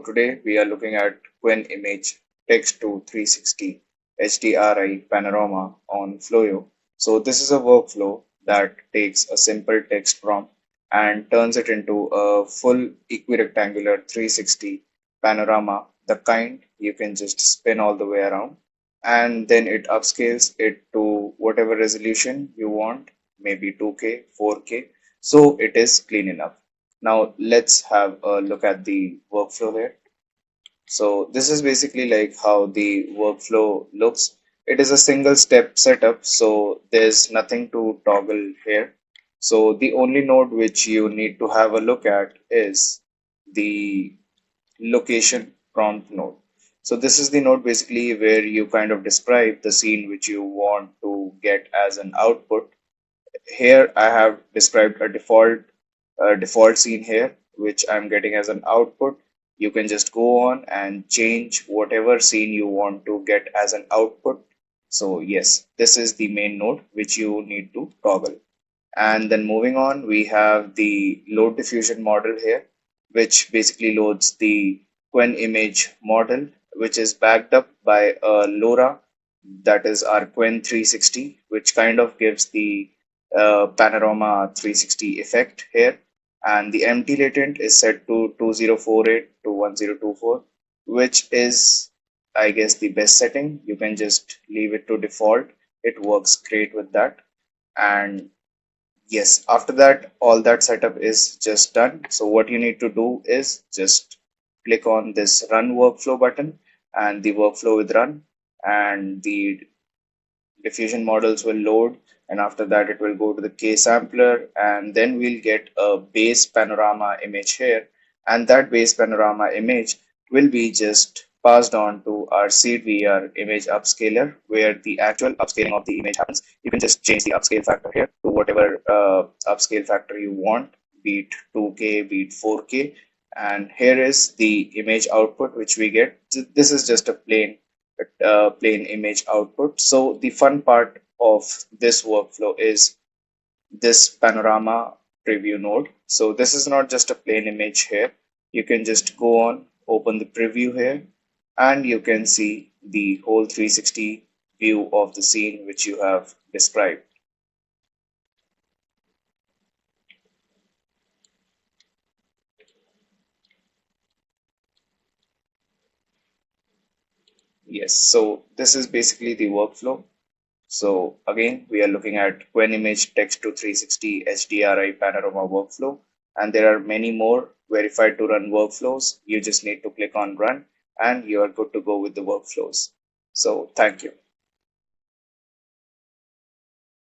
today we are looking at Qwen Image Text to 360 HDRI Panorama on Floyo. So this is a workflow that takes a simple text prompt and turns it into a full equirectangular 360 panorama, the kind you can just spin all the way around, and then it upscales it to whatever resolution you want, maybe 2K, 4K, so it is clean enough. Now let's have a look at the workflow here. So this is basically like how the workflow looks. It is a single step setup, so there's nothing to toggle here. So the only node which you need to have a look at is the location prompt node. So this is the node basically where you kind of describe the scene which you want to get as an output. Here I have described a default scene here, which I'm getting as an output. You can just go on and change whatever scene you want to get as an output. So yes, this is the main node which you need to toggle. And then moving on, we have the load diffusion model here, which basically loads the Qwen image model, which is backed up by a LoRA, that is our Qwen 360, which kind of gives the Panorama 360 effect here. And the empty latent is set to 2048 to 1024, which is, I guess, the best setting. You can just leave it to default. It works great with that. And yes, after that, all that setup is just done. So what you need to do is just click on this run workflow button and the workflow will run and the diffusion models will load, and after that it will go to the K sampler, and then we'll get a base panorama image here, and that base panorama image will be just passed on to our CDR image upscaler, where the actual upscaling of the image happens. You can just change the upscale factor here to whatever upscale factor you want, be it 2K, be it 4K, and here is the image output which we get. This is just a plain image output. So the fun part of this workflow is this panorama preview node. So this is not just a plain image here. You can just go on, open the preview here, and you can see the whole 360 view of the scene which you have described. Yes, so this is basically the workflow. So again, we are looking at Qwen Image Text to 360 HDRI Panorama workflow, and there are many more verified to run workflows. You just need to click on run and you are good to go with the workflows. So thank you.